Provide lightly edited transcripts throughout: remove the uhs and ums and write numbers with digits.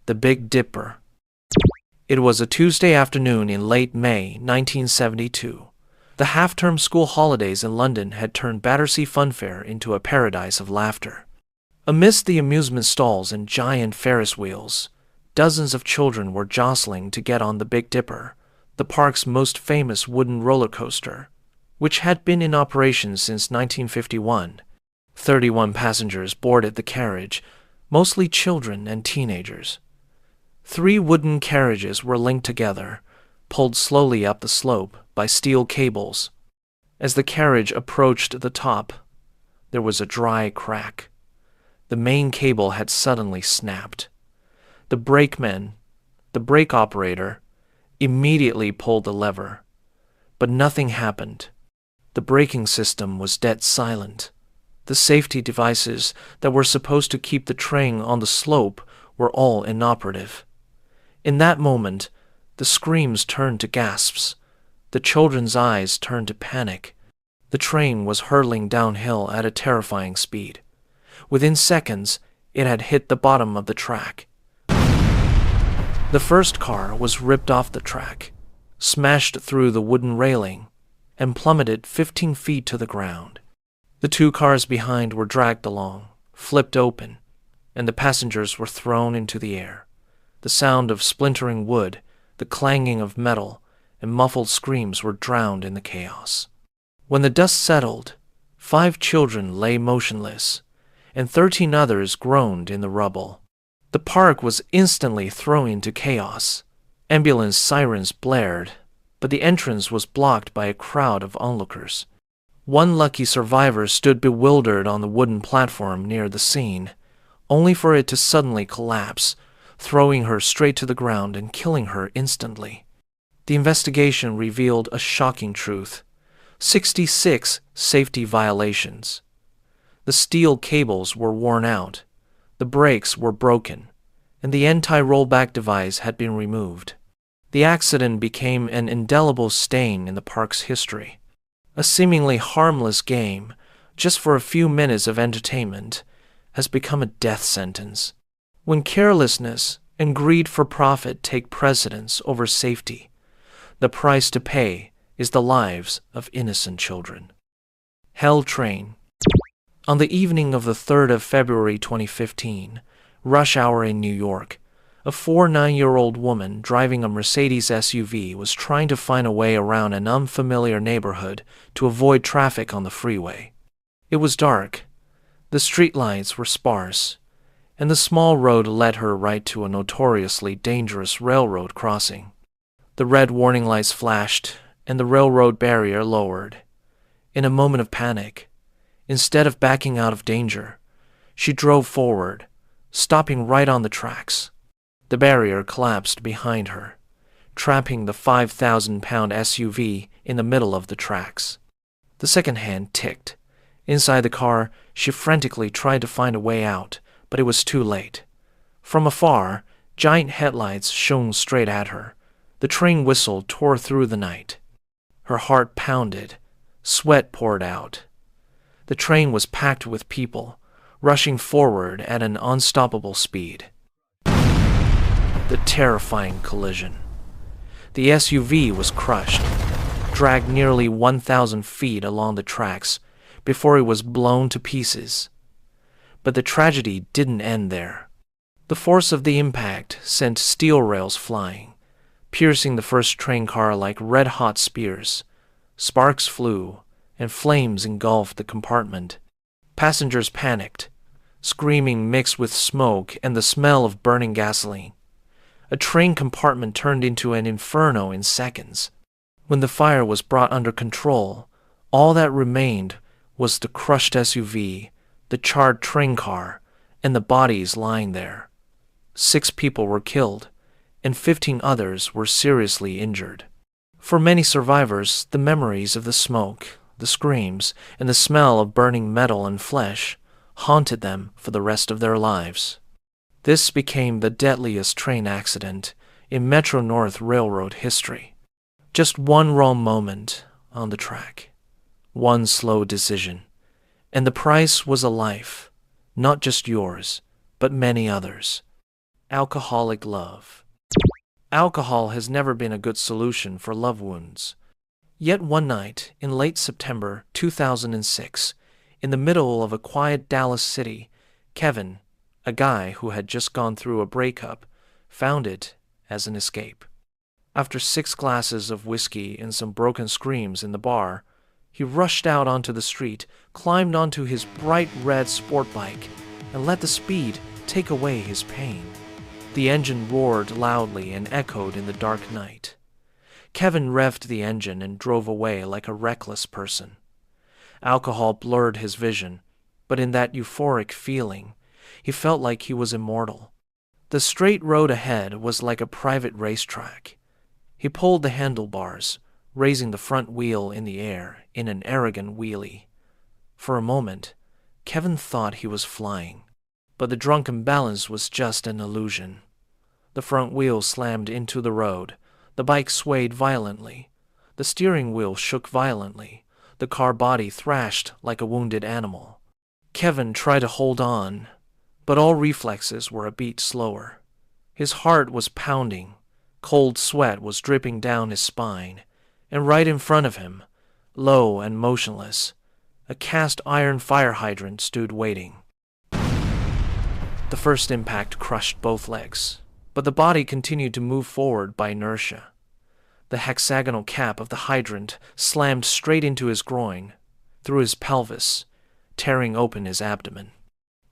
the Big Dipper. It was a Tuesday afternoon in late May 1972. The half-term school holidays in London had turned Battersea Funfair into a paradise of laughter. Amidst the amusement stalls and giant Ferris wheels, dozens of children were jostling to get on the Big Dipper, the park's most famous wooden roller coaster, which had been in operation since 1951. 31 passengers boarded the carriage, mostly children and teenagers. 3 wooden carriages were linked together, pulled slowly up the slope by steel cables. As the carriage approached the top, there was a dry crack. The main cable had suddenly snapped. The brakeman, the brake operator, immediately pulled the lever, but nothing happened. The braking system was dead silent. The safety devices that were supposed to keep the train on the slope were all inoperative. In that moment, the screams turned to gasps. The children's eyes turned to panic. The train was hurtling downhill at a terrifying speed. Within seconds, it had hit the bottom of the track. The first car was ripped off the track, smashed through the wooden railing, and plummeted 15 feet to the ground. The 2 cars behind were dragged along, flipped open, and the passengers were thrown into the air. The sound of splintering wood, the clanging of metal, and muffled screams were drowned in the chaos. When the dust settled, 5 children lay motionless, and 13 others groaned in the rubble. The park was instantly thrown into chaos. Ambulance sirens blared, but the entrance was blocked by a crowd of onlookers. One lucky survivor stood bewildered on the wooden platform near the scene, only for it to suddenly collapse, throwing her straight to the ground and killing her instantly. The investigation revealed a shocking truth: 66 safety violations. The steel cables were worn out, the brakes were broken, and the anti-rollback device had been removed. The accident became an indelible stain in the park's history. A seemingly harmless game, just for a few minutes of entertainment, has become a death sentence. When carelessness and greed for profit take precedence over safety, the price to pay is the lives of innocent children. Hell Train. On the evening of the 3rd of February 2015, rush hour in New York, a 9-year-old woman driving a Mercedes SUV was trying to find a way around an unfamiliar neighborhood to avoid traffic on the freeway. It was dark, the streetlights were sparse, and the small road led her right to a notoriously dangerous railroad crossing. The red warning lights flashed, and the railroad barrier lowered. In a moment of panic, instead of backing out of danger, she drove forward, stopping right on the tracks. The barrier collapsed behind her, trapping the 5,000-pound SUV in the middle of the tracks. The second hand ticked. Inside the car, she frantically tried to find a way out, but it was too late. From afar, giant headlights shone straight at her. The train whistle tore through the night. Her heart pounded. Sweat poured out. The train was packed with people, rushing forward at an unstoppable speed. The terrifying collision. The SUV was crushed, dragged nearly 1,000 feet along the tracks before it was blown to pieces. But the tragedy didn't end there. The force of the impact sent steel rails flying, piercing the first train car like red-hot spears. Sparks flew, and flames engulfed the compartment. Passengers panicked, screaming mixed with smoke and the smell of burning gasoline. A train compartment turned into an inferno in seconds. When the fire was brought under control, all that remained was the crushed SUV, the charred train car, and the bodies lying there. 6 people were killed, and 15 others were seriously injured. For many survivors, the memories of the smoke, the screams, and the smell of burning metal and flesh haunted them for the rest of their lives. This became the deadliest train accident in Metro-North Railroad history. Just one wrong moment on the track, one slow decision, and the price was a life, not just yours, but many others. Alcoholic love. Alcohol has never been a good solution for love wounds. Yet one night, in late September 2006, in the middle of a quiet Dallas city, Kevin, a guy who had just gone through a breakup, found it as an escape. After 6 glasses of whiskey and some broken screams in the bar, he rushed out onto the street, climbed onto his bright red sport bike, and let the speed take away his pain. The engine roared loudly and echoed in the dark night. Kevin revved the engine and drove away like a reckless person. Alcohol blurred his vision, but in that euphoric feeling, he felt like he was immortal. The straight road ahead was like a private racetrack. He pulled the handlebars, raising the front wheel in the air in an arrogant wheelie. For a moment, Kevin thought he was flying, but the drunken balance was just an illusion. The front wheel slammed into the road, the bike swayed violently, the steering wheel shook violently, the car body thrashed like a wounded animal. Kevin tried to hold on, but all reflexes were a beat slower. His heart was pounding, cold sweat was dripping down his spine, and right in front of him, low and motionless, a cast iron fire hydrant stood waiting. The first impact crushed both legs, but the body continued to move forward by inertia. The hexagonal cap of the hydrant slammed straight into his groin, through his pelvis, tearing open his abdomen.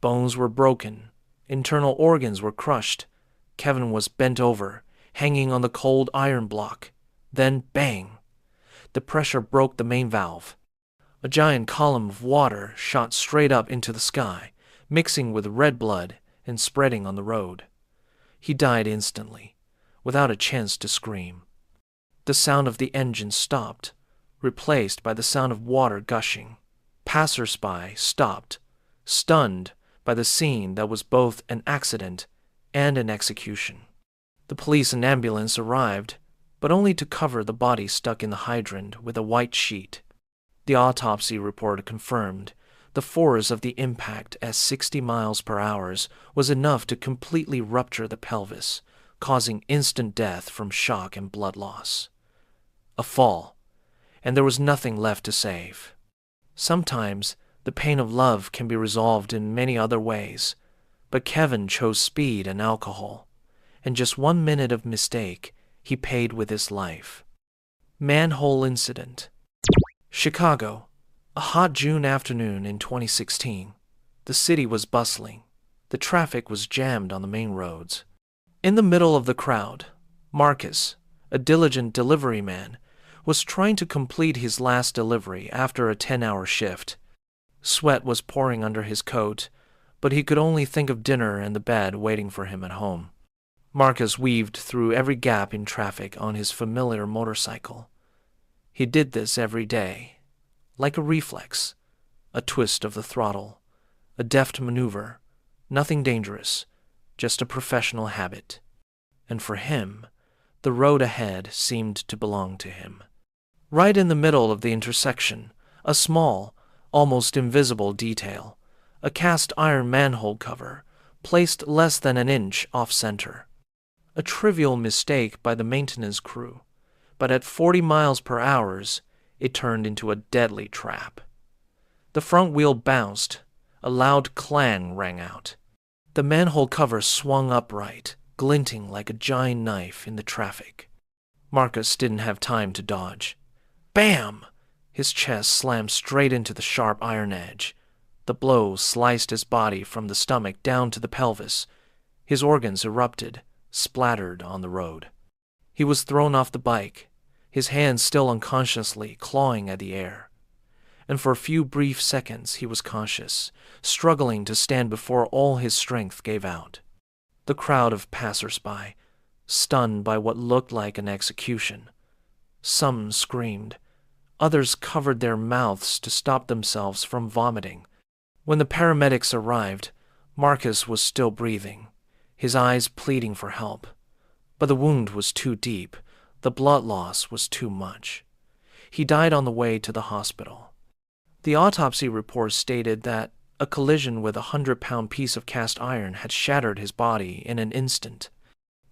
Bones were broken, internal organs were crushed. Kevin was bent over, hanging on the cold iron block. Then, bang! The pressure broke the main valve. A giant column of water shot straight up into the sky, mixing with red blood and spreading on the road. He died instantly, without a chance to scream. The sound of the engine stopped, replaced by the sound of water gushing. Passers-by stopped, stunned by the scene that was both an accident and an execution. The police and ambulance arrived, but only to cover the body stuck in the hydrant with a white sheet. The autopsy report confirmed the force of the impact at 60 miles per hour was enough to completely rupture the pelvis, causing instant death from shock and blood loss. A fall, and there was nothing left to save. Sometimes the pain of love can be resolved in many other ways, but Kevin chose speed and alcohol, and just 1 minute of mistake he paid with his life. Manhole incident. Chicago, a hot June afternoon in 2016. The city was bustling. The traffic was jammed on the main roads. In the middle of the crowd, Marcus, a diligent delivery man, was trying to complete his last delivery after a 10-hour shift. Sweat was pouring under his coat, but he could only think of dinner and the bed waiting for him at home. Marcus weaved through every gap in traffic on his familiar motorcycle. He did this every day, like a reflex, a twist of the throttle, a deft maneuver, nothing dangerous, just a professional habit. And for him, the road ahead seemed to belong to him. Right in the middle of the intersection, a small, almost invisible detail, a cast iron manhole cover, placed less than an inch off-center. A trivial mistake by the maintenance crew, but at 40 miles per hour, it turned into a deadly trap. The front wheel bounced, a loud clang rang out. The manhole cover swung upright, glinting like a giant knife in the traffic. Marcus didn't have time to dodge. Bam! His chest slammed straight into the sharp iron edge. The blow sliced his body from the stomach down to the pelvis. His organs erupted, splattered on the road. He was thrown off the bike, his hands still unconsciously clawing at the air. And for a few brief seconds he was conscious, struggling to stand before all his strength gave out. The crowd of passers-by, stunned by what looked like an execution. Some screamed. Others covered their mouths to stop themselves from vomiting. When the paramedics arrived, Marcus was still breathing, his eyes pleading for help. But the wound was too deep, the blood loss was too much. He died on the way to the hospital. The autopsy report stated that A collision with a 100-pound piece of cast iron had shattered his body in an instant.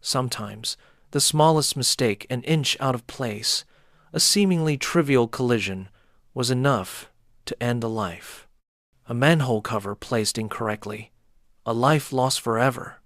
Sometimes, the smallest mistake, an inch out of place, a seemingly trivial collision, was enough to end a life. A manhole cover placed incorrectly, a life lost forever.